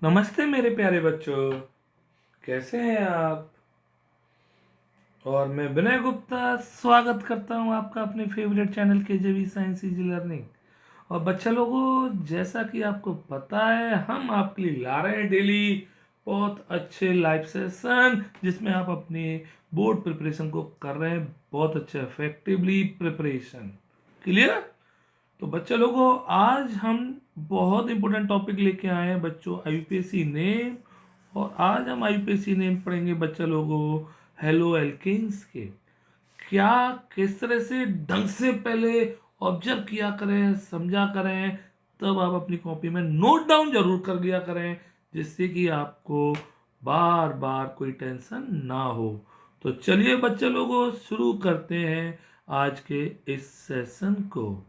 नमस्ते मेरे प्यारे बच्चों। कैसे हैं आप? और मैं विनय गुप्ता स्वागत करता हूं आपका अपने favourite channel KJV science easy learning. और बच्चा लोगों, जैसा कि आपको पता है, हम आपके लिए ला रहे हैं डेली बहुत अच्छे लाइव सेशन जिसमें आप अपने बोर्ड प्रिपरेशन को कर रहे हैं बहुत अच्छा इफेक्टिवली प्रिपरेशन। क्लियर? तो बच्चा लोगों, आज हम बहुत इंपॉर्टेंट टॉपिक लेके आए हैं बच्चों, आईयूपीएसी नेम। और आज हम आईयूपीएसी नेम पढ़ेंगे बच्चा लोगों हेलो एल्केन्स के। क्या किस तरह से ढंग से पहले ऑब्जर्व किया करें, समझा करें, तब आप अपनी कॉपी में नोट डाउन जरूर कर लिया करें, जिससे कि आपको बार बार कोई टेंशन ना हो। तो चलिए बच्चे लोगों, शुरू करते हैं आज के इस सेशन को।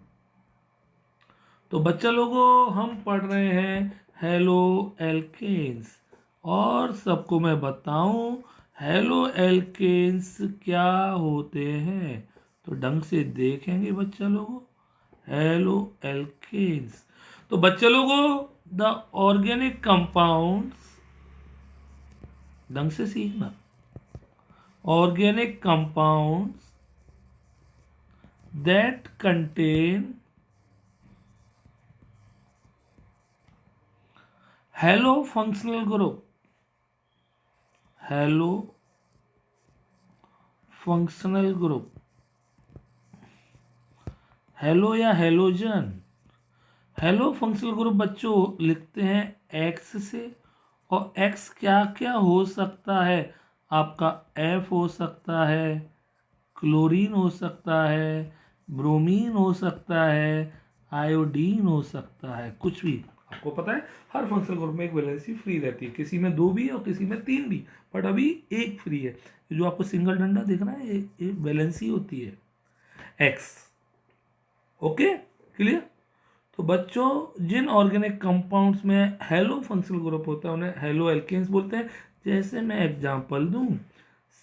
तो बच्चा लोगों, हम पढ़ रहे हैं हेलो एल्केन्स। और सबको मैं बताऊं हेलो एल्केन्स क्या होते हैं, तो ढंग से देखेंगे बच्चा लोगों। हेलो एल्केन्स, तो बच्चा लोगों, द ऑर्गेनिक कंपाउंड्स, ढंग से सीखना, organic compounds that contain hello functional group, hello functional group, hello या हेलोजन। हेलो फंक्शनल ग्रुप बच्चों लिखते हैं एक्स से। और एक्स क्या क्या हो सकता है? आपका एफ हो सकता है, क्लोरीन हो सकता है, ब्रोमीन हो सकता है, आयोडीन हो सकता है, कुछ भी। आपको पता है हर फंक्शनल ग्रुप में एक वैलेंसी फ्री रहती है, किसी में दो भी और किसी में तीन भी, बट अभी एक फ्री है। जो आपको सिंगल डंडा दिख रहा है ये वैलेंसी होती है एक्स। Okay, clear? तो बच्चों, जिन ऑर्गेनिक कंपाउंड्स में हेलो फंक्शनल ग्रुप होता है उन्हें हेलो एल्केन्स बोलते हैं। जैसे मैं एग्जांपल दूं,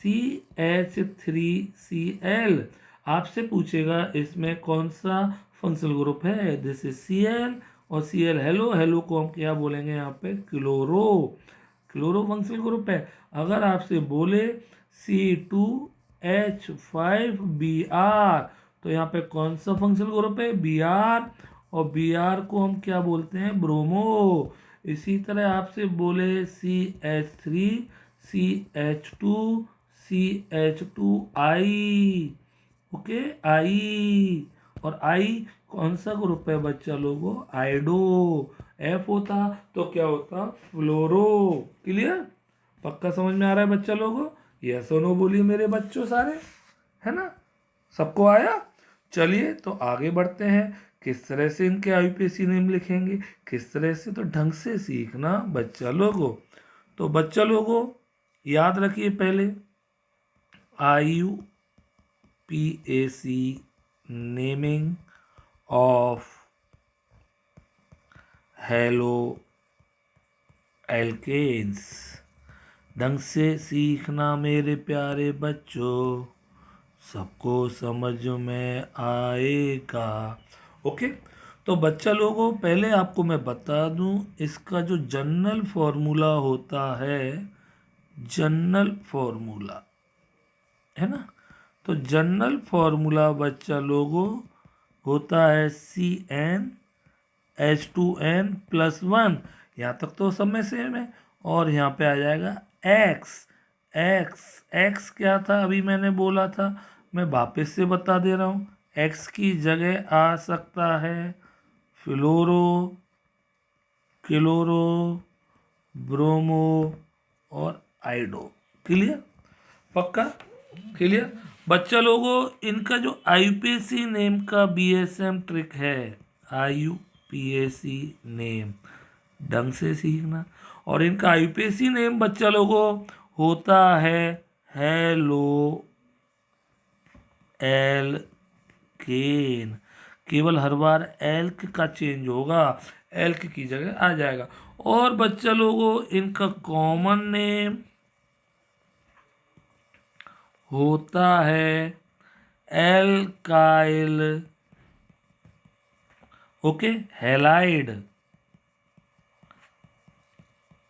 CH3Cl। आपसे पूछेगा इसमें कौन सा फंक्शनल ग्रुप है, दिस इज Cl। और Cl हेलो, हेलो को हम क्या बोलेंगे यहाँ पे? क्लोरो। क्लोरो फंक्शनल ग्रुप है। अगर आपसे बोले C2H5Br, तो यहाँ पे कौन सा फंक्शनल ग्रुप है? Br। और Br को हम क्या बोलते हैं? ब्रोमो। इसी तरह आपसे बोले CH3, CH2, CH2I, ओके, आई। और आई कौन सा ग्रुप है बच्चा लोगों? आइडो। एफ होता तो क्या होता? फ्लोरो। क्लियर? पक्का समझ में आ रहा है बच्चा लोगों? यस और नो बोलिए मेरे बच्चों सारे, है ना? सबको आया? चलिए तो आगे बढ़ते हैं। किस तरह से इनके आईयूपीएसी नेम लिखेंगे, किस तरह से, तो ढंग से सीखना बच्चा लोगों। तो बच्चा लोगों याद रखिए, पहले IUPAC naming of halo alkanes. ढंग से सीखना मेरे प्यारे बच्चों, सबको समझ में आएगा। ओके, तो बच्चा लोगों पहले आपको मैं बता दूं इसका जो जनरल फॉर्मूला होता है, जनरल फॉर्मूला, है ना? तो जनरल फॉर्मूला बच्चा लोगों होता है CnH2n+1। यहाँ तक तो सब में सेम है। और यहाँ पे आ जाएगा एक्स। एक्स एक्स क्या था अभी मैंने बोला था, मैं वापस से बता दे रहा हूँ। एक्स की जगह आ सकता है फ्लोरो, क्लोरो, ब्रोमो और आइडो। क्लियर? पक्का? क्लियर? बच्चा लोगों, इनका जो आईयूपीएसी नेम का बीएसएम ट्रिक है, आईयूपीएसी नेम ढंग से सीखना। और इनका आईयूपीएसी नेम बच्चा लोगों होता है हेलो एल्केन। केवल हर बार एल्क का चेंज होगा, एल्क की जगह आ जाएगा। और बच्चा लोगों इनका कॉमन नेम होता है एल्काइल, ओके, हेलाइड।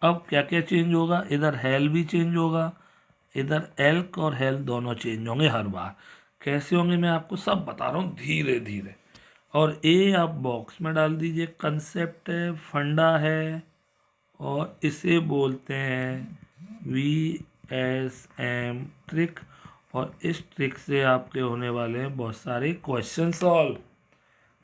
अब क्या क्या चेंज होगा, इधर हेल भी चेंज होगा, इधर एल्क और हेल दोनों चेंज होंगे हर बार। कैसे होंगे मैं आपको सब बता रहा हूँ धीरे धीरे। और ए आप बॉक्स में डाल दीजिए, कंसेप्ट है, फंडा है, और इसे बोलते हैं VSM ट्रिक। और इस ट्रिक से आपके होने वाले हैं बहुत सारे क्वेश्चन सॉल्व।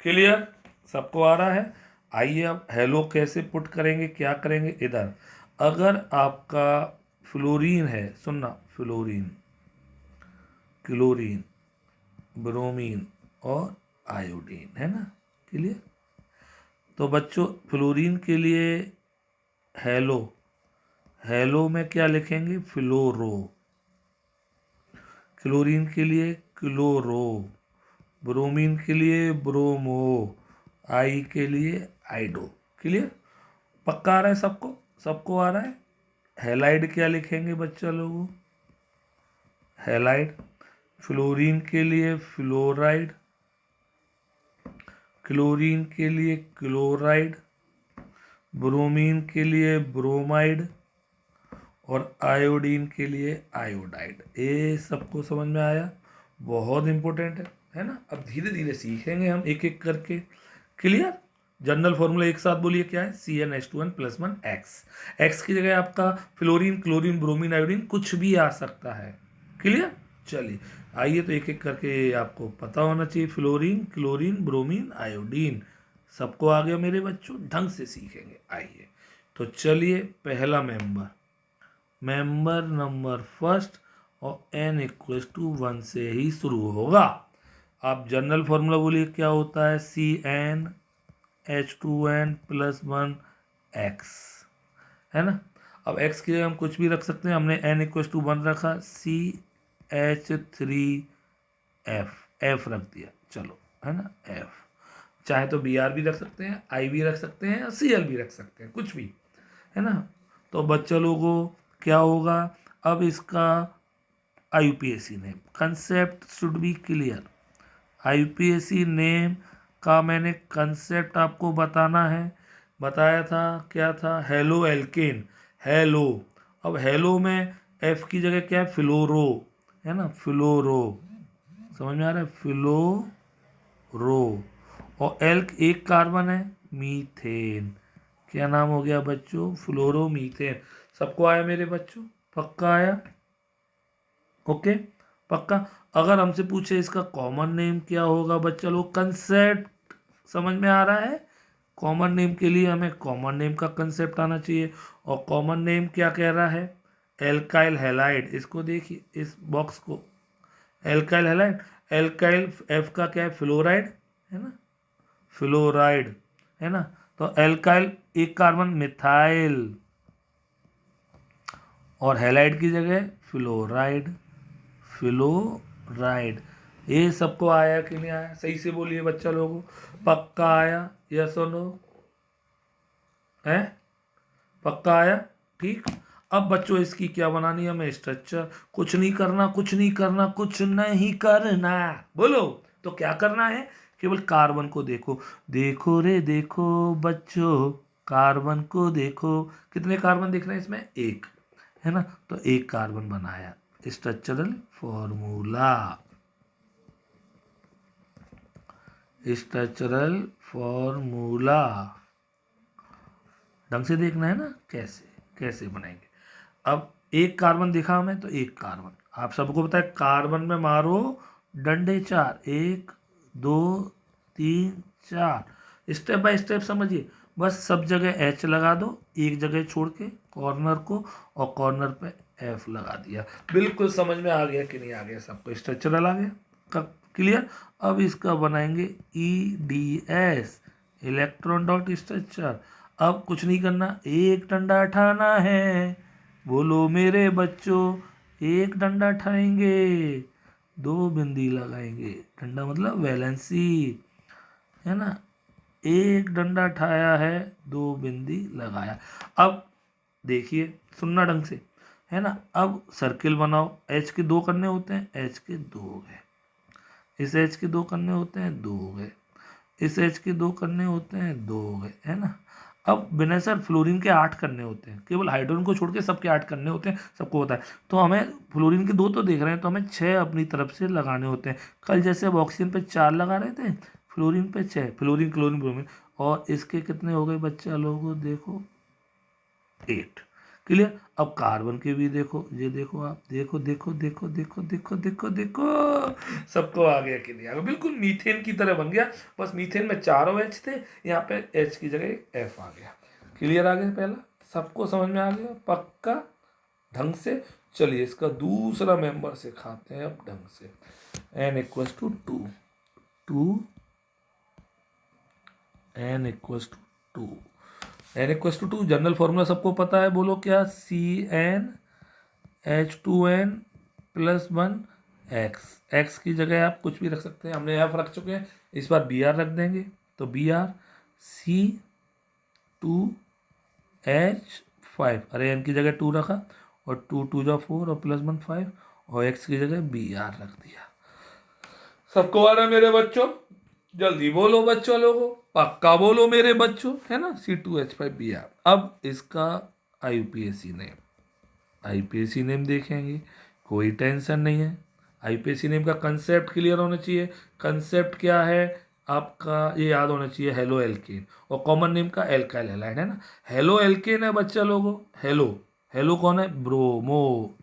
क्लियर, सबको आ रहा है? आइए अब हेलो कैसे पुट करेंगे, क्या करेंगे। इधर अगर आपका फ्लोरीन है, सुनना, फ्लोरीन, क्लोरीन, ब्रोमीन और आयोडीन है ना। क्लियर। तो बच्चों फ्लोरीन के लिए हेलो, हेलो में क्या लिखेंगे, फ्लोरो। क्लोरीन के लिए क्लोरो, ब्रोमीन के लिए ब्रोमो, आई के लिए आइडो। क्लियर, पक्का आ रहा है सबको, सबको आ रहा है। हैलाइड क्या लिखेंगे बच्चा लोगों, हैलाइड। फ्लोरीन के लिए फ्लोराइड, क्लोरीन के लिए क्लोराइड, ब्रोमीन के लिए ब्रोमाइड और आयोडीन के लिए आयोडाइड। ये सबको समझ में आया, बहुत इंपॉर्टेंट है ना। अब धीरे धीरे सीखेंगे हम एक एक करके। क्लियर। जनरल फॉर्मूला एक साथ बोलिए, क्या है, CnH2n+1 X। एक्स की जगह आपका फ्लोरीन, क्लोरीन, ब्रोमीन, आयोडीन कुछ भी आ सकता है। क्लियर। चलिए आइए तो एक एक करके आपको पता होना चाहिए। फ्लोरीन, क्लोरीन, ब्रोमीन, आयोडीन, सबको आ गया मेरे बच्चों, ढंग से सीखेंगे। आइए तो चलिए, पहला मेंबर, मेंबर नंबर फर्स्ट, और n=1 से ही शुरू होगा। आप जनरल फॉर्मूला बोलिए, क्या होता है, CnH2n+1 X, है ना। अब x की जगह हम कुछ भी रख सकते हैं, हमने n=1 रखा, CH3F, F रख दिया, चलो, है ना, F। चाहे तो Br भी रख सकते हैं, I भी रख सकते हैं, Cl भी रख सकते हैं, कुछ भी, है ना। तो बच्चा लोगों क्या होगा, अब इसका IUPAC name, concept should be clear. IUPAC name का मैंने कंसेप्ट आपको बताना है, बताया था, क्या था, हेलो एल्केन, हेलो। अब हेलो में F की जगह क्या है, फ्लोरो, है ना, फ्लोरो, समझ में आ रहा है, फ्लोरो। और एल्क एक कार्बन है, मीथेन, क्या नाम हो गया बच्चों, फ्लोरोमीथेन। सबको आया मेरे बच्चों, पक्का आया, ओके, पक्का। अगर हमसे पूछे इसका कॉमन नेम क्या होगा बच्चा लोग, कंसेप्ट समझ में आ रहा है। कॉमन नेम के लिए हमें कॉमन नेम का कंसेप्ट आना चाहिए, और कॉमन नेम क्या कह रहा है, एल्काइल हैलाइड। इसको देखिए, इस बॉक्स को, एल्काइल हैलाइड, एल्काइल एफ का क्या है, फ्लोराइड, है ना, फ्लोराइड, है ना। तो एल्काइल एक कार्बन, मिथाइल, और हैलाइड की जगह फ्लोराइड, फ्लोराइड। ये सबको आया कि नहीं आया, सही से बोलिए बच्चा लोगों, पक्का आया, यस और नो, है, पक्का आया, ठीक। अब बच्चों इसकी क्या बनानी है हमें, स्ट्रक्चर। कुछ नहीं करना, कुछ नहीं करना, कुछ नहीं करना, बोलो तो क्या करना है, केवल कार्बन को देखो, देखो रे देखो बच्चों, कार्बन को देखो। कितने कार्बन दिख रहे हैं इसमें, एक, है ना। तो एक कार्बन बनाया, स्ट्रक्चरल फॉर्मूला, स्ट्रक्चरल फॉर्मूला, ढंग से देखना है ना, कैसे कैसे बनाएंगे। अब एक कार्बन दिखा हमें, तो एक कार्बन, आप सबको पता है कार्बन में मारो डंडे 4, 1 2 3 4, स्टेप बाय स्टेप समझिए। बस सब जगह H लगा दो, एक जगह छोड़ के कॉर्नर को, और कॉर्नर पे F लगा दिया। बिल्कुल समझ में आ गया कि नहीं आ गया, सबको स्ट्रक्चरल आ गया, क्लियर। अब इसका बनाएंगे EDS, इलेक्ट्रॉन डॉट स्ट्रक्चर। अब कुछ नहीं करना, एक डंडा उठाना है, बोलो मेरे बच्चों, एक डंडा उठाएंगे, दो बिंदी लगाएंगे, डंडा मतलब वैलेंसी, है ना। एक डंडा उठाया है, दो बिंदी लगाया। अब देखिए, सुनना ढंग से, है ना। अब सर्किल बनाओ, H के दो करने होते हैं, H के दो हो गए, इस H के दो करने होते हैं, दो हो गए, इस H के दो करने होते हैं, दो हो गए, है ना। अब विनय सर फ्लोरीन के 8 करने होते हैं, केवल हाइड्रोजन को छोड़ के सबके 8 करने होते हैं, सबको होता है। तो हमें फ्लोरीन के 2 तो देख रहे हैं, तो हमें 6 अपनी तरफ से लगाने होते हैं। कल जैसे अब ऑक्सीजन पे 4 लगा रहे थे, फ्लोरीन पे 6, फ्लोरीन क्लोरीन ब्रोमीन, और इसके कितने हो गए बच्चा लोगों, देखो 8। क्लियर। अब कार्बन के भी देखो, ये देखो आप, देखो देखो देखो देखो देखो देखो देखो, सबको आ गया कि नहीं आ गया, बिल्कुल मीथेन की तरह बन गया। बस मीथेन में 4 OH थे, यहाँ पे H की जगह एक F आ गया। क्लियर आ गया, पहला सबको समझ में आ गया पक्का ढंग से। चलिए इसका दूसरा मेंबर सिखाते हैं अब ढंग से। n equals to 2, n equals to 2 general formula सबको पता है, बोलो क्या, CnH2n प्लस 1 x की जगह आप कुछ भी रख सकते हैं, हमने f रख चुके हैं, इस बार Br रख देंगे, तो Br C2H5, अरे n की जगह 2 रखा, और 2 2 जा 4 और प्लस 1 5, और x की जगह Br रख दिया। सबको आ रहा है मेरे बच्चों, जल्दी बोलो बच्चों, लोगों पक्का बोलो मेरे बच्चों, है ना, C2H5Br। अब इसका आईपीएसी नेम देखेंगे, कोई टेंशन नहीं है। आईपीएसी नेम का कंसेप्ट क्लियर होना चाहिए। कंसेप्ट क्या है आपका, ये याद होना चाहिए, हेलो एल्केन, और कॉमन नेम का एल्काइल हैलाइड, है ना। हेलो एल्केन है बच्चा लोगों, हेलो, हेलो कौन है, ब्रोमो,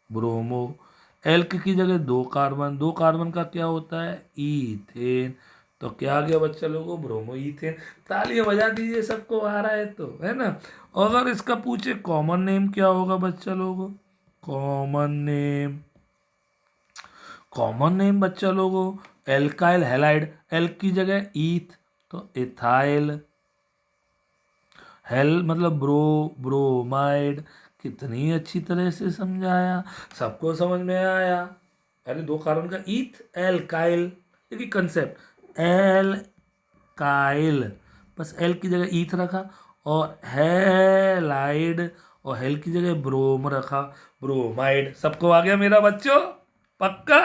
ब्रोमो। एल्क की जगह 2 कार्बन, 2 कार्बन का क्या होता है, ईथेन, तो क्या आ गया बच्चा लोगों, ब्रोमो ईथेन। तालियां बजा दीजिए, सबको आ रहा है तो, है ना। अगर इसका पूछे कॉमन नेम क्या होगा बच्चा लोगों, कॉमन नेम, कॉमन नेम बच्चा लोगों एल्काइल हैलाइड, एल्क की जगह ईथ, तो इथाइल, हेल मतलब ब्रो, ब्रोमाइड। कितनी अच्छी तरह से समझाया, सबको समझ में आया। अरे 2 कार्बन का ईथ एल्काइल, देखिए कंसेप्ट एल्काइल, बस एल की जगह ईथ रखा, और हैलाइड, और हेल की जगह ब्रोम रखा, ब्रोमाइड। सबको आ गया मेरा बच्चों पक्का।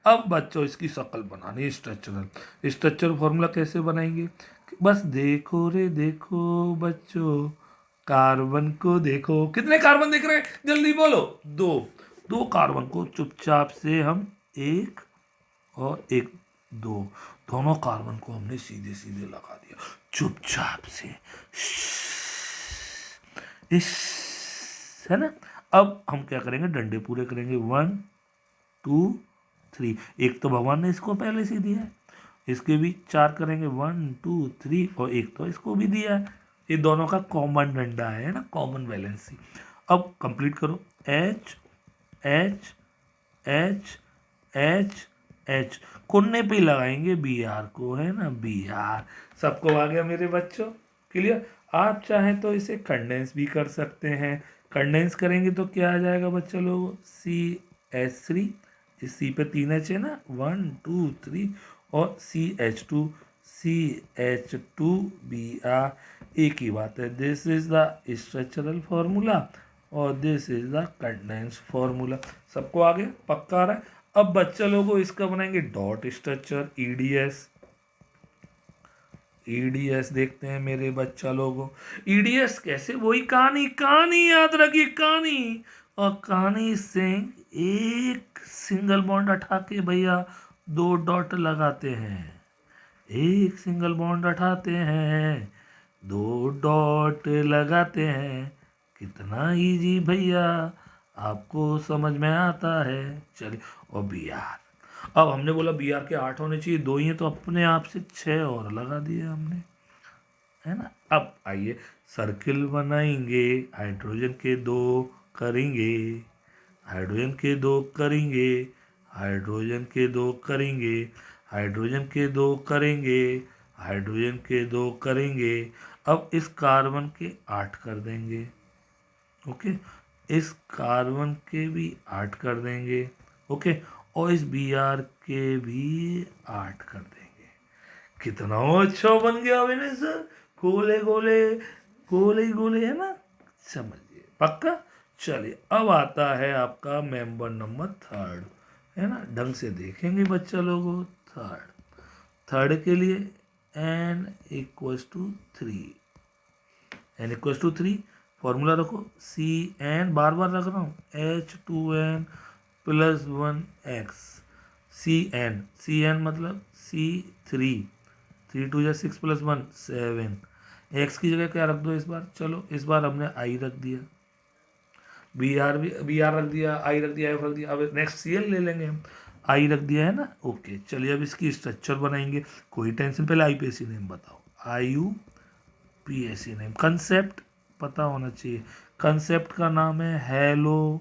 अब बच्चों इसकी शक्ल बनानी, स्ट्रक्चरल, स्ट्रक्चरल फॉर्मूला कैसे बनाएंगे, बस देखो रे देखो बच्चों, कार्बन को देखो, कितने कार्बन दिख रहे हैं जल्दी बोलो, 2, 2 कार्बन को चुपचाप से हम 1 और 1 2, दोनों कार्बन को हमने सीधे सीधे लगा दिया चुपचाप से, इस, है ना। अब हम क्या करेंगे, डंडे पूरे करेंगे, 1 2 3, एक तो भगवान ने इसको पहले से दिया है, इसके भी 4 करेंगे, 1 2 3, और एक तो इसको भी दिया है, ये दोनों का कॉमन डंडा है ना, कॉमन वैलेंसी। अब कंप्लीट करो, H H H H H, कोने पे लगाएंगे Br को, है ना, Br। सबको आ गया मेरे बच्चों, क्लियर। आप चाहें तो इसे कंडेंस भी कर सकते हैं, कंडेंस करेंगे तो क्या आ जाएगा बच्चा लोग, CH3, इस C पे 3 H है ना, 1 2 3, और CH2Br, एक ही बात है, this is the structural formula और this is the condense formula. सबको आगे पक्का आ रहा है। अब बच्चा लोगों इसका बनाएंगे डॉट स्ट्रक्चर, ईडीएस, ईडीएस देखते हैं मेरे बच्चा लोगों, ईडीएस कैसे, वही कहानी, कहानी याद रखिए, कहानी, और कहानी से एक सिंगल बॉन्ड हटा के भैया 2 डॉट लगाते हैं, एक सिंगल बॉन्ड हटाते हैं, 2 डॉट लगाते हैं, कितना इजी भैया, आपको समझ में आता है। चलिए, और Br, अब हमने बोला Br के 8 होने चाहिए, 2 ही हैं, तो अपने आप से 6 और लगा दिए हमने, है ना। अब आइए सर्किल बनाएंगे, हाइड्रोजन के 2 करेंगे, हाइड्रोजन के 2 करेंगे, हाइड्रोजन के 2 करेंगे, हाइड्रोजन के 2 करेंगे, हाइड्रोजन के 2 करेंगे। अब इस कार्बन के 8 कर देंगे, ओके, इस कार्बन के भी 8 कर देंगे, ओके, और इस Br के भी 8 कर देंगे। कितना अच्छा बन गया विनय सर, गोले गोले, गोले गोले, है ना, समझिए पक्का। चलिए अब आता है आपका मेंबर नंबर 3, है ना, ढंग से देखेंगे बच्चा लोगों। थर्ड, थर्ड के लिए n equals to 3, n=3, formula रखो CN, बार बार रख रहा हूँ, H2N + 1x, CN मतलब C3, 3 2 6 + 1 7, x की जगह क्या रख दो इस बार, चलो इस बार हमने i रख दिया, बी आर रख दिया, आई रख दिया, एफ रख दिया, अब नेक्स्ट CL ले लेंगे हम, आई रख दिया है ना, ओके। चलिए अब इसकी स्ट्रक्चर बनाएंगे, कोई टेंशन, पहले IPAC नेम बताओ, IUPAC नेम, कंसेप्ट पता होना चाहिए, कंसेप्ट का नाम है हेलो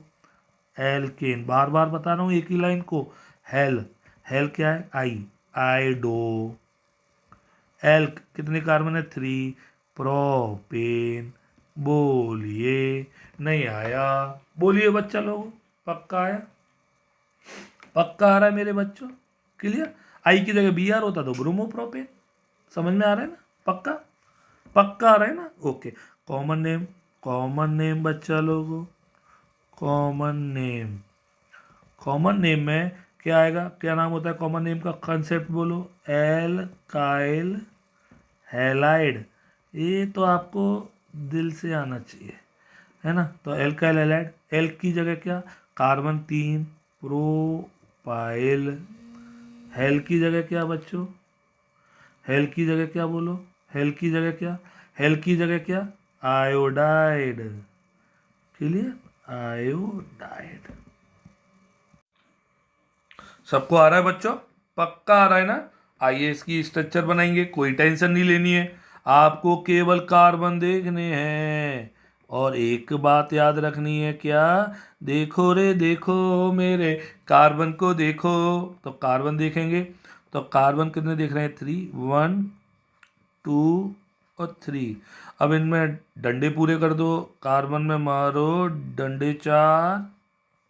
एल्केन, बार बार बता रहा हूँ एक ही लाइन को, हेल क्या है, आइडो, एल्क कितने कार्बन है 3, प्रोपेन, बोलिए, नहीं आया, बोलिए बच्चा लोग, पक्का आया, पक्का आ रहा है मेरे बच्चों, क्लियर, आई की जगह BR होता तो ब्रोमोप्रोपेन, समझ में आ रहा है ना, पक्का, पक्का आ रहा है ना, ओके। कॉमन नेम बच्चा लोगों, कॉमन नेम में क्या आएगा, क्या नाम होता है कॉमन नेम का, कंसेप्ट बोलो, एल्काइल हैलाइड, ये तो आपको दिल से आना चाहिए, है ना, तो एल्काइल हैलाइड, एल्क की जगह क्या, कार्बन 3, प्रोपाइल, हेल की जगह क्या बच्चों, हेल की जगह क्या बोलो, हेल की जगह क्या, हेल की जगह क्या, आयोडाइड, क्लियर, आयोडाइड, सबको आ रहा है बच्चों, पक्का आ रहा है ना। आइए इसकी स्ट्रक्चर बनाएंगे, कोई टेंशन नहीं लेनी है, आपको केवल कार्बन देखने हैं, और एक बात याद रखनी है, क्या, देखो रे देखो मेरे कार्बन को देखो, तो कार्बन देखेंगे, तो कार्बन कितने देख रहे हैं, 3, 1 2 और 3, अब इनमें डंडे पूरे कर दो, कार्बन में मारो डंडे 4,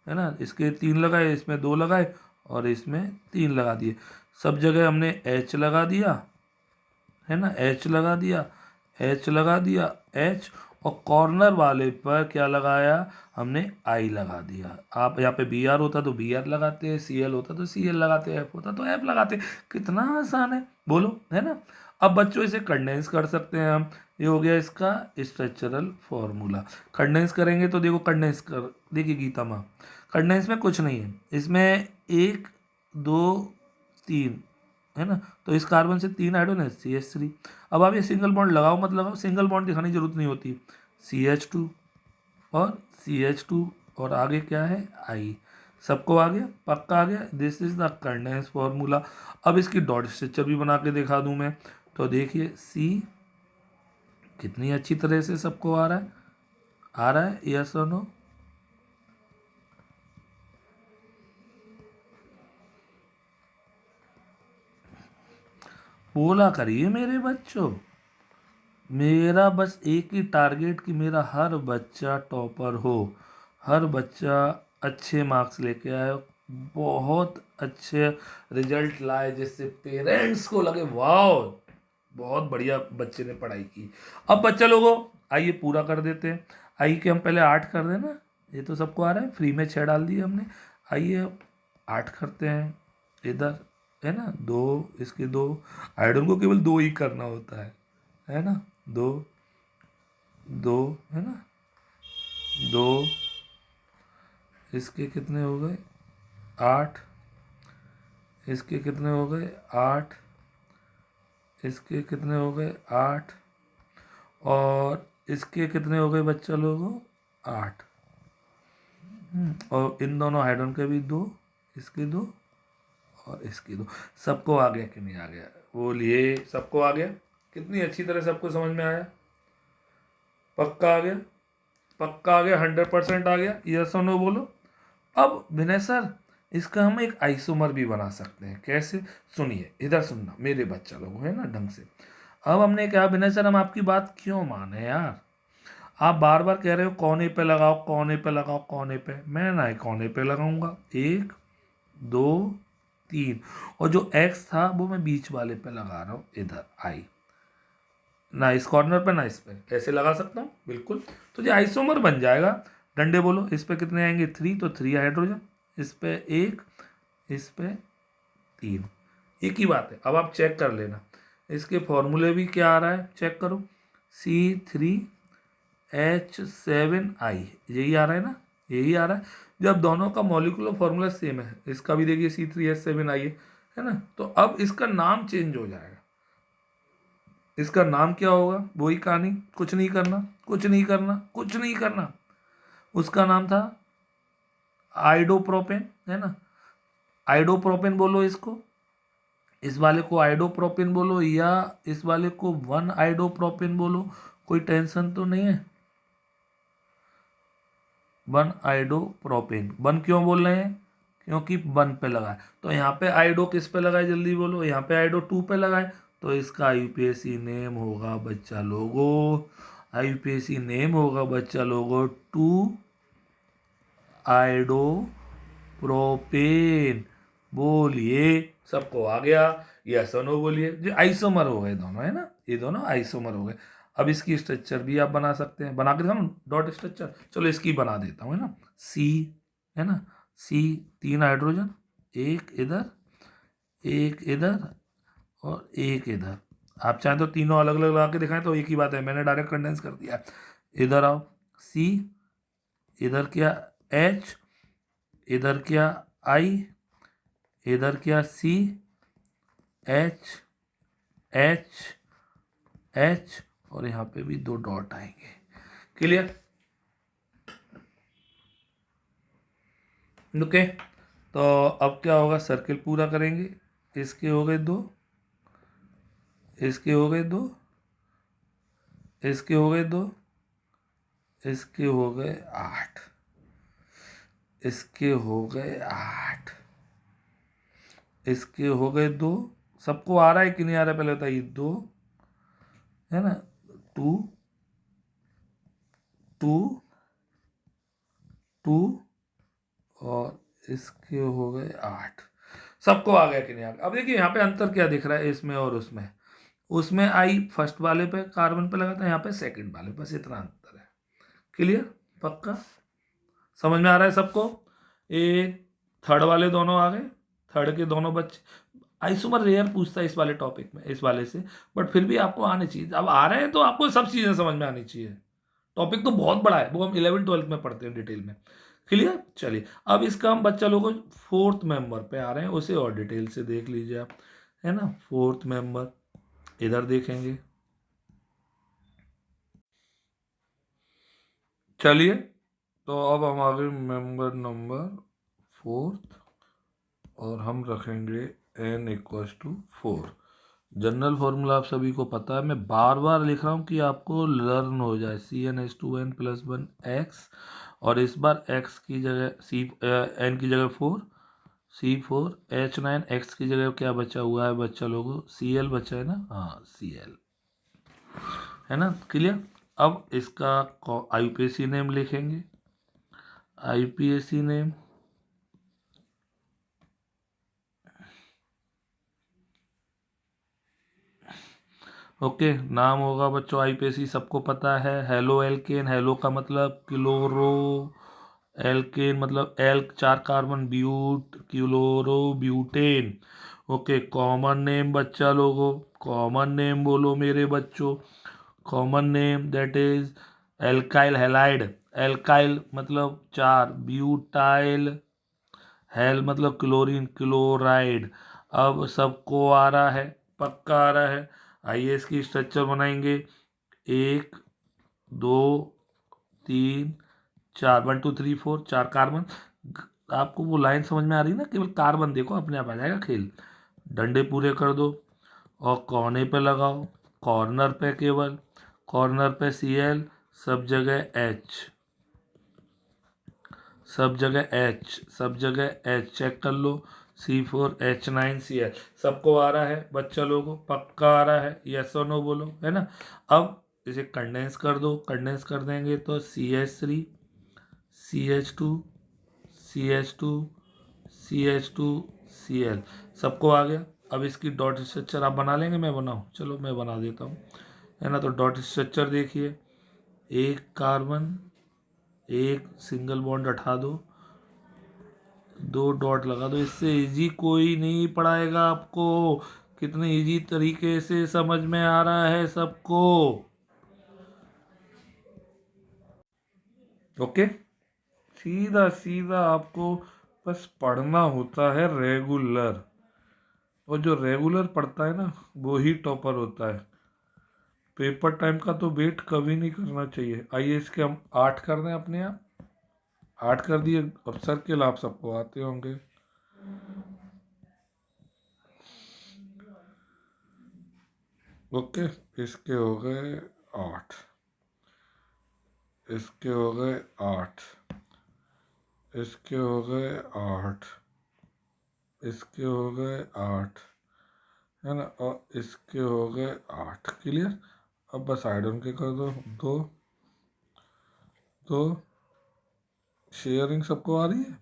है ना, इसके 3 लगाए, इसमें 2 लगाए, और इसमें 3 लगा दिए, सब जगह हमने H लगा दिया, है ना, H लगा दिया, H लगा दिया, H, और कॉर्नर वाले पर क्या लगाया हमने, I लगा दिया, आप यहाँ पे BR होता तो BR लगाते हैं, CL होता तो CL लगाते, F होता तो F लगाते, कितना आसान है बोलो, है ना। अब बच्चों इसे कंडेंस कर सकते हैं हम, ये हो गया इसका स्ट्रक्चरल फॉर्मूला, कंडेंस करेंगे तो देखो, कंडेंस कर देखिए गीता माँ, कंडेंस में कुछ नहीं है, इसमें 1 2 3, है ना, तो इस कार्बन से 3 हाइड्रोजन है, CH3, अब आप ये सिंगल बॉन्ड लगाओ मत लगाओ, सिंगल बॉन्ड दिखाने की जरूरत नहीं होती, CH2 और CH2, और आगे क्या है I, सबको आ गया, पक्का आ गया, this is the condense formula. अब इसकी डॉट स्ट्रक्चर भी बना के दिखा दूं मैं, तो देखिए C, कितनी अच्छी तरह से सबको आ रहा है, यस और नो, बोला करिए मेरे बच्चों, मेरा बस एक ही टारगेट कि मेरा हर बच्चा टॉपर हो, हर बच्चा अच्छे मार्क्स लेके आए, बहुत अच्छे रिजल्ट लाए, जिससे पेरेंट्स को लगे वाह बहुत बढ़िया बच्चे ने पढ़ाई की। अब बच्चा लोगों आइए पूरा कर देते हैं, आइए कि हम पहले 8 कर दें ना, ये तो सबको आ रहा है, फ्री में 6 डाल दिए हमने, आइए अब 8 करते हैं, इधर है ना 2, इसके 2, आयरन को केवल 2 ही करना होता है ना, 2 2, है ना, 2, इसके कितने हो गए 8, इसके कितने हो गए 8, इसके कितने हो गए 8, और इसके कितने हो गए बच्चा लोगों 8, और इन दोनों हाइड्रोजन के भी 2, इसके 2 और इसकी 2, सबको आ गया कि नहीं आ गया, बोलिए सबको आ गया, कितनी अच्छी तरह सबको समझ में आया, पक्का आ गया, पक्का आ गया, 100% आ गया, यस और नो बोलो। अब विनय सर इसका हम एक आइसोमर भी बना सकते हैं, कैसे, सुनिए इधर सुनना मेरे बच्चा लोग, है ना ढंग से। अब हमने कहा विनय सर हम आपकी बात क्यों माने यार, आप बार बार कह रहे हो कोने पे लगाओ, कोने पे लगाओ, कोने पे, मैं ना कोने पे लगाऊंगा, 1 2 3, और जो एक्स था वो मैं बीच वाले पे लगा रहा हूँ, इधर आई, ना इस कॉर्नर पे ना इस पे, ऐसे लगा सकता हूँ बिल्कुल, तो ये आइसोमर बन जाएगा। डंडे बोलो, इस पे कितने आएंगे 3, तो 3 हाइड्रोजन, इस पे 1, इस पे 3, एक ही बात है। अब आप चेक कर लेना, इसके फॉर्मूले भी क्या आ रहा है, चेक करो, C3 H7I, यही आ रहा है ना, यही आ रहा है। जब दोनों का मॉलिक्यूलर फॉर्मूला सेम है, इसका भी देखिए C3H7I है ना, तो अब इसका नाम चेंज हो जाएगा। इसका नाम क्या होगा, वही कहानी, कुछ नहीं करना, कुछ नहीं करना, कुछ नहीं करना। उसका नाम था आइडोप्रोपेन, है ना, आइडोप्रोपेन बोलो इसको, इस वाले को आइडोप्रोपेन बोलो, या इस वाले को 1 आइडोप्रोपेन बोलो, कोई टेंशन तो नहीं है। 1 आइडोप्रोपेन, 1 क्यों बोल रहे हैं, क्योंकि 1 पे लगा है। तो यहाँ पे आइडो किस पे लगाए, जल्दी बोलो, यहाँ पे आइडो 2 पे लगाए, तो इसका यूपीएससी नेम होगा बच्चा लोगो, यूपीएससी नेम होगा बच्चा लोगो 2 आइडोप्रोपेन। बोलिए, सबको आ गया, यस और नो बोलिए। जो आइसोमर हो गए दोनों, है ना, ये दोनों आइसोमर हो गए। अब इसकी स्ट्रक्चर भी आप बना सकते हैं, बना के दिखाऊं डॉट स्ट्रक्चर, चलो इसकी बना देता हूँ, है ना। सी, है ना, सी 3 हाइड्रोजन, एक इधर, एक इधर और एक इधर। आप चाहें तो तीनों अलग अलग लगा के दिखाएं तो एक ही बात है, मैंने डायरेक्ट कंडेंस कर दिया। इधर आओ, सी, इधर क्या एच, इधर क्या आई, इधर क्या सी, एच, एच, एच, और यहाँ पे भी 2 डॉट आएंगे। Clear, okay. तो अब क्या होगा, सर्किल पूरा करेंगे। इसके हो गए 2, इसके हो गए 2, इसके हो गए 2, इसके हो गए 8, इसके हो गए 8, इसके हो गए 2। सबको आ रहा है कि नहीं आ रहा है, पहले बताइए। 2, है ना, 2, 2, 2, और इसके हो गए 8। सबको आ गया कि नहीं आ गया। अब देखिए यहाँ पे अंतर क्या दिख रहा है इसमें और उसमें। उसमें आई फर्स्ट वाले पे कार्बन पे लगा था, यहाँ पे सेकंड वाले, बस इतना अंतर है। क्लियर, पक्का समझ में आ रहा है सबको। ये थर्ड वाले दोनों आ गए, थर्ड के दोनों बच्चे। आइसोमर रेयर पूछता है इस वाले टॉपिक में, इस वाले से, बट फिर भी आपको आने चाहिए। अब आ रहे हैं तो आपको सब चीज़ें समझ में आनी चाहिए। टॉपिक तो बहुत बड़ा है, वो हम 11th-12th में पढ़ते हैं डिटेल में। क्लियर, चलिए अब इसका हम बच्चा लोगों को 4th मेंबर पे आ रहे हैं, उसे और डिटेल से देख लीजिए आप, है ना। 4th मेंबर इधर देखेंगे, चलिए। तो अब हम आ गए मेंबर नंबर 4th, और हम रखेंगे n=4। जनरल फॉर्मूला आप सभी को पता है, मैं बार बार लिख रहा हूँ कि आपको लर्न हो जाए। CnH2n+1x, और इस बार x की जगह n की जगह 4, C4H9, x की जगह क्या बचा हुआ है बच्चा लोगों, Cl बचा है ना, हाँ Cl, है ना। क्लियर, अब इसका IUPAC नेम लिखेंगे, IUPAC नेम, ओके। नाम होगा बच्चों IUPAC, सबको पता है, हेलो एल्केन, हेलो का मतलब क्लोरो, एल्केन मतलब एल 4 carbon, but, chloro butane. Okay, common name बच्चा लोगो, कॉमन नेम बोलो मेरे बच्चों, common name that is alkyl halide, alkyl मतलब 4, ब्यूटाइल, हेल मतलब क्लोरीन, क्लोराइड। अब सबको आ रहा है, पक्का आ रहा है। आइए इसकी स्ट्रक्चर बनाएंगे, 1, 2, 3, 4, 1 2 3 4, 4 कार्बन। आपको वो लाइन समझ में आ रही है ना, केवल कार्बन देखो अपने आप आ जाएगा खेल। डंडे पूरे कर दो और कोने पे लगाओ, कॉर्नर पे, केवल कॉर्नर पे Cl, सब जगह H, सब जगह H, सब जगह H, चेक कर लो। C4H9Cl, सबको आ रहा है बच्चा लोगों, पक्का आ रहा है, यस और नो बोलो, है ना। अब इसे कंडेंस कर दो, कंडेंस कर देंगे तो CH3, CH2, CH2, CH2, Cl, सबको आ गया। अब इसकी डॉट स्ट्रक्चर आप बना लेंगे, मैं बनाऊँ, चलो मैं बना देता हूँ, है ना। तो डॉट स्ट्रक्चर देखिए, 1 कार्बन, 1 सिंगल बॉन्ड हटा दो, 2 डॉट लगा दो। इससे इजी कोई नहीं पढ़ाएगा आपको, कितने इजी तरीके से समझ में आ रहा है सबको। ओके, सीधा सीधा आपको बस पढ़ना होता है रेगुलर, और जो रेगुलर पढ़ता है ना वो ही टॉपर होता है। पेपर टाइम का तो वेट कभी नहीं करना चाहिए। आइए इसके हम 8 कर दें अपने आप। 8 कर दिए। अब सर्किल आप सबको आते होंगे। ओके, इसके हो गए 8, इसके हो गए 8, इसके हो गए 8, इसके हो गए 8, है ना, और इसके हो गए 8। क्लियर। अब बस साइड ऑन के कर दो। दो दो। शेयरिंग सबको आ रही है?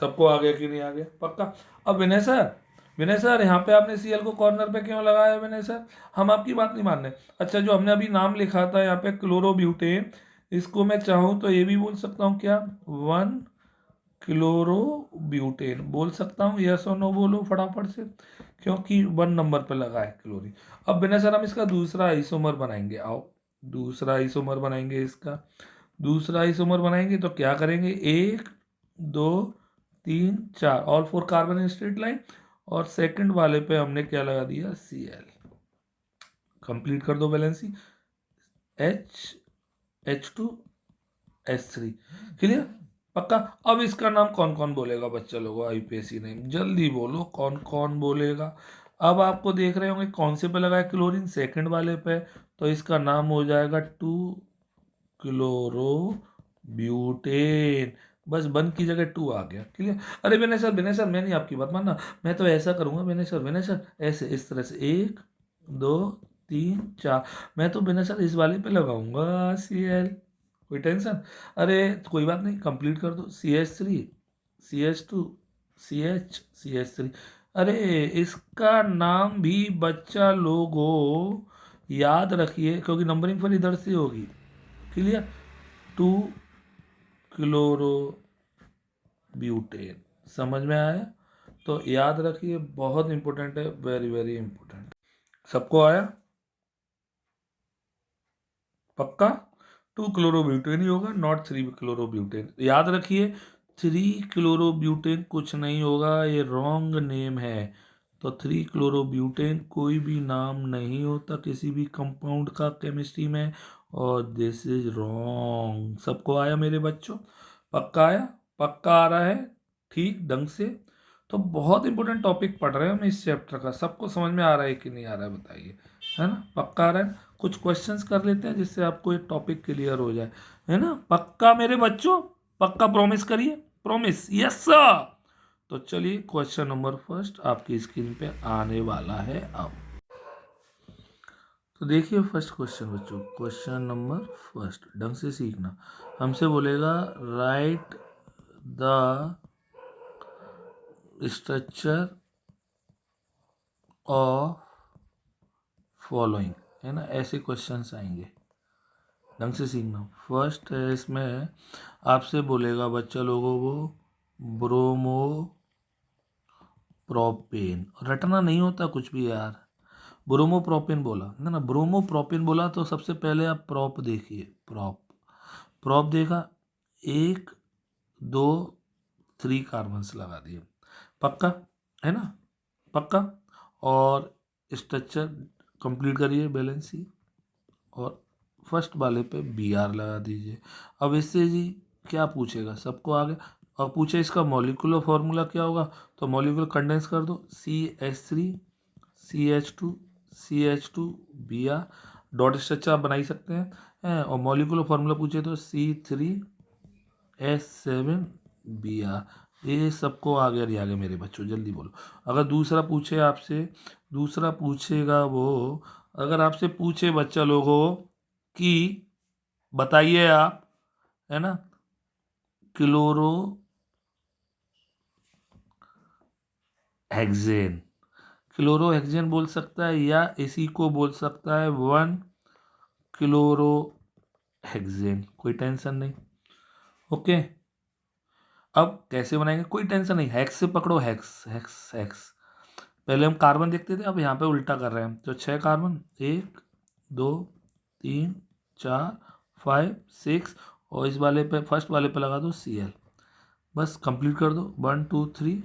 सबको आ गया कि नहीं आ गया? पक्का। अब विनय सर, विनय सर यहाँ पे आपने सीएल को कॉर्नर पे क्यों लगाया विनय सर? हम आपकी बात नहीं मान रहे। अच्छा, जो हमने अभी नाम लिखा था यहाँ पे क्लोरोब्यूटेन, इसको मैं चाहूँ तो ये भी बोल सकता हूँ क्या? 1 क्लोरोब्यूटेन बोल सकता हूँ? यस और नो बोलो फटाफट से, क्योंकि 1 नंबर पे लगा है क्लोरीन। अब विनय सर हम इसका दूसरा आइसोमर बनाएंगे। आओ, दूसरा आइसोमर बनाएंगे इसका। दूसरा आइसोमर बनाएंगे तो क्या करेंगे? 1 2 3 4, all 4 carbon in straight line, और सेकंड वाले पे हमने क्या लगा दिया? Cl। कंप्लीट कर दो बैलेंसी। H2H3। क्लियर? पक्का। अब इसका नाम कौन कौन बोलेगा बच्चा लोगों? आईपीएससी नेम जल्दी बोलो, कौन कौन बोलेगा? अब आपको देख रहे होंगे कौन से पे लगा है क्लोरीन? सेकंड वाले पे। तो इसका नाम हो जाएगा 2 क्लोरो ब्यूटेन। बस 1 की जगह 2 आ गया। क्लियर? अरे विनय सर, विनय सर मैं नहीं आपकी बात मानना, मैं तो ऐसा करूंगा विनय सर, विनय सर ऐसे इस तरह से 1 2 3 4, मैं तो विनय सर इस वाले पे लगाऊंगा Cl। कोई टेंशन? अरे कोई बात नहीं, कंप्लीट कर दो। CH3 CH2 CH3। अरे इसका नाम भी बच्चा लोगो याद रखिए, क्योंकि नंबरिंग फिर इधर से होगी। क्लियर? 2 chloro butane. समझ में आया? तो याद रखिए, बहुत इंपॉर्टेंट है, वेरी वेरी इंपॉर्टेंट। सबको आया? पक्का? 2 क्लोरोब्यूटेन ही होगा, नॉट 3 क्लोरोब्यूटेन। याद रखिए, 3 क्लोरोब्यूटेन कुछ नहीं होगा, ये रॉन्ग नेम है। तो 3 क्लोरोब्यूटेन कोई भी नाम नहीं होता किसी भी कंपाउंड का केमिस्ट्री में, और दिस इज रॉन्ग। सबको आया मेरे बच्चों? पक्का आया? पक्का आ रहा है ठीक ढंग से? तो बहुत इंपॉर्टेंट टॉपिक पढ़ रहे हैं हम इस चैप्टर का। सबको समझ में आ रहा है कि नहीं आ रहा है बताइए? है ना? पक्का आ रहा है? कुछ क्वेश्चंस कर लेते हैं जिससे आपको एक टॉपिक क्लियर हो जाए, है ना? पक्का मेरे बच्चों? पक्का प्रॉमिस करिए, प्रॉमिस। Yes sir. तो चलिए क्वेश्चन नंबर फर्स्ट आपकी स्क्रीन पे आने वाला है अब। तो देखिए फर्स्ट क्वेश्चन बच्चों, क्वेश्चन नंबर फर्स्ट, ढंग से सीखना। हमसे बोलेगा right the structure of following, है ना? ऐसे क्वेश्चंस आएंगे, ढंग से सीखना। फर्स्ट है इसमें आपसे बोलेगा बच्चा लोगों को ब्रोमो प्रोपेन, रटना नहीं होता कुछ भी यार। ब्रोमो प्रोपेन बोला है ना, ब्रोमो प्रोपेन बोला तो सबसे पहले आप प्रॉप देखिए। प्रॉप, प्रॉप देखा, 1 2 3 कार्बन्स लगा दिए। पक्का? है ना? पक्का। और स्ट्रक्चर कंप्लीट करिए बैलेंसी, और फर्स्ट वाले पे Br लगा दीजिए। अब इससे जी क्या पूछेगा? सबको आगे और पूछे इसका मॉलिक्यूलर फॉर्मूला क्या होगा, तो मॉलिक्यूलर कंडेंस कर दो, CH3 CH2 CH2 Br। Dot structure आप बना ही सकते हैं, और मॉलिक्यूलर फॉर्मूला पूछे तो C3H7 Br। ये सबको आगे नहीं आगे मेरे बच्चों, जल्दी बोलो। अगर दूसरा पूछे आपसे, दूसरा पूछेगा वो, अगर आपसे पूछे बच्चा लोगों कि बताइए आप, है ना, क्लोरो हेक्सेन, क्लोरो हेक्सेन बोल सकता है, या इसी को बोल सकता है 1 क्लोरो हेक्सेन। कोई टेंशन नहीं। ओके। अब कैसे बनाएंगे? कोई टेंशन नहीं, हेक्स से पकड़ो, हेक्स हेक्स हेक्स। पहले हम कार्बन देखते थे, अब यहाँ पे उल्टा कर रहे हैं। तो 6 कार्बन, 1 2 3 4 5 6, और इस वाले पे, फर्स्ट वाले पे लगा दो Cl। बस कंप्लीट कर दो, 1 2 3।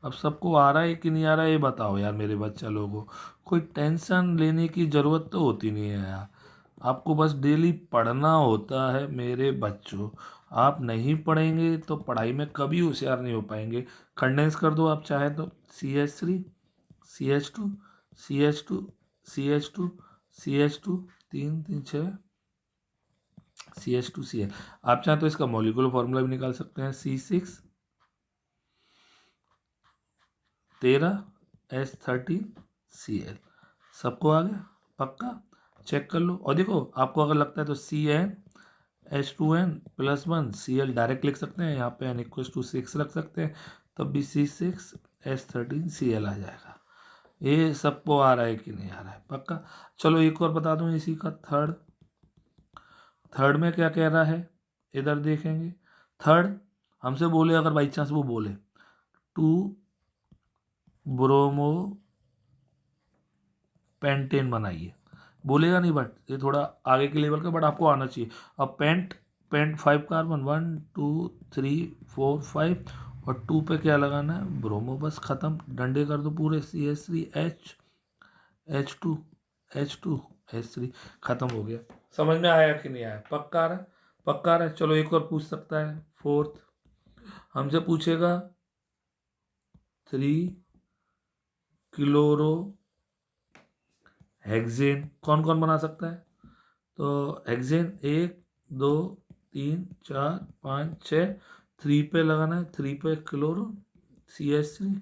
अब सबको आ रहा है कि नहीं आ रहा है ये बताओ यार मेरे बच्चा लोगों को। कोई टेंशन लेने की ज़रूरत तो होती नहीं है यार, आपको बस डेली पढ़ना होता है मेरे बच्चों। आप नहीं पढ़ेंगे तो पढ़ाई में कभी होशियार नहीं हो पाएंगे। कंडेंस कर दो आप चाहे तो, CH3 CH2 CH2 CH2 CH2, 3 3 6 CH2Cl। आप चाहें तो इसका मॉलिक्यूलर फॉर्मूला भी निकाल सकते हैं, C6 13H13Cl। सबको आ गया पक्का? चेक कर लो। और देखो आपको अगर लगता है तो CnH2n+1 Cl डायरेक्ट लिख सकते हैं, यहाँ पे n=6 रख सकते हैं, तब भी C6H13Cl आ जाएगा। ये सबको आ रहा है कि नहीं आ रहा है पक्का? चलो एक और बता दूं इसी का, थर्ड में क्या कह रहा है, इधर देखेंगे। थर्ड हमसे बोले, अगर बाई चांस वो बोले 2 ब्रोमो पेंटेन बनाइए, बोलेगा नहीं, बट ये थोड़ा आगे के लेवल का, बट आपको आना चाहिए। अब पेंट 5 कार्बन, 1 2 3 4 5, और 2 पे क्या लगाना है, ब्रोमो, बस खत्म। डंडे कर दो पूरे, CH3H H2 H2 H3, खत्म हो गया। समझ में आया कि नहीं आया? पक्का आ रहा है? पक्का आ रहा है। चलो एक और पूछ सकता है, फोर्थ हमसे पूछेगा 3 क्लोरो हेक्सेन कौन कौन बना सकता है? तो हेक्सेन 1 2 3 4 5 6, 3 पे लगाना है, 3 पे chloro, CH3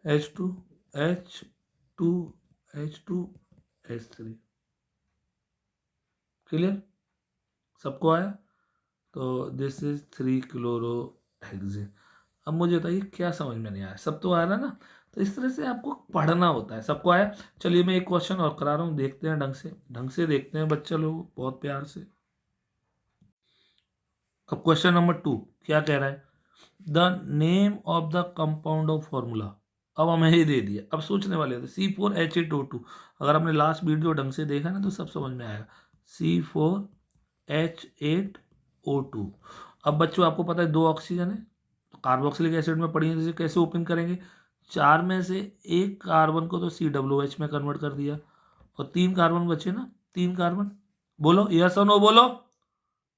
H2 H2 H2 H3। Clear? सबको आया? तो दिस इज 3 क्लोरो हेक्सेन। अब मुझे बताइए क्या समझ में नहीं आया? सब तो आ रहा ना? तो इस तरह से आपको पढ़ना होता है। सबको आया? चलिए मैं एक क्वेश्चन और करा रहा हूँ, देखते हैं ढंग से देखते हैं बच्चे लोग, बहुत प्यार से। अब क्वेश्चन नंबर 2 क्या कह रहा है, the name of the compound of formula. अब हमें ही दे दिया, अब सोचने वाले थे C4H8O2। अगर आपने लास्ट वीडियो ढंग से देखा ना तो सब समझ में आएगा, C4H8O2। अब बच्चों आपको पता है 2 ऑक्सीजन है, तो कार्बोक्सिलिक एसिड में पड़ी है, जैसे कैसे ओपन करेंगे, 4 में से 1 कार्बन को तो COOH में कन्वर्ट कर दिया, और 3 कार्बन बचे ना, 3 कार्बन। बोलो यस और नो, बोलो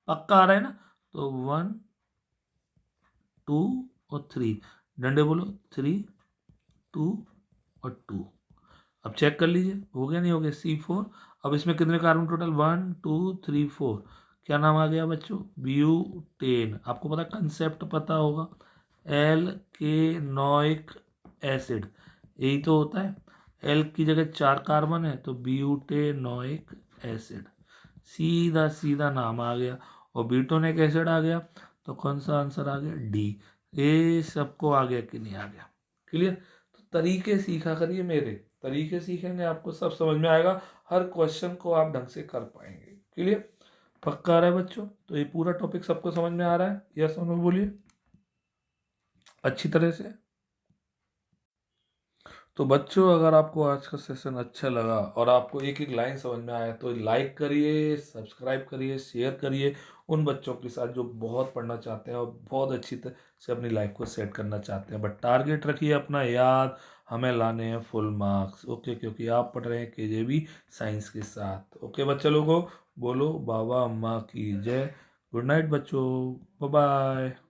पक्का आ रहा है ना? तो 1 2 और 3, डंडे बोलो, 3 2 और 2। अब चेक कर लीजिए हो गया नहीं हो गया, C4। अब इसमें कितने कार्बन टोटल, 1 2 3 4, क्या नाम आ गया बच्चों, ब्यूटेन। आपको पता कंसेप्ट पता होगा, एल्केनोइक एसिड, यही तो होता है। एल की जगह 4 कार्बन है तो ब्यूटेनोइक एसिड, सीधा सीधा नाम आ गया। और ब्यूटेनोइक एसिड आ गया, तो कौन सा आंसर आ गया, डी। ये सबको आ गया कि नहीं आ गया? क्लियर? तो तरीके सीखा करिए मेरे, तरीके सीखेंगे आपको सब समझ में आएगा, हर क्वेश्चन को आप ढंग से कर पाएंगे। क्लियर? पक्का आ रहा है बच्चों? तो ये पूरा टॉपिक सबको समझ में आ रहा है? यस और नो बोलिए अच्छी तरह से। तो बच्चों अगर आपको आज का सेशन अच्छा लगा और आपको एक एक लाइन समझ में आया तो लाइक करिए, सब्सक्राइब करिए, शेयर करिए उन बच्चों के साथ जो बहुत पढ़ना चाहते हैं और बहुत अच्छी तरह से अपनी लाइफ को सेट करना चाहते हैं। बट टारगेट रखिए अपना, याद हमें लाने हैं फुल मार्क्स, ओके? क्योंकि आप पढ़ रहे हैं केजेबी साइंस के साथ। ओके बच्चे लोगों, बोलो बाबा अम्मा की जय। गुड नाइट बच्चों, बाय बाय।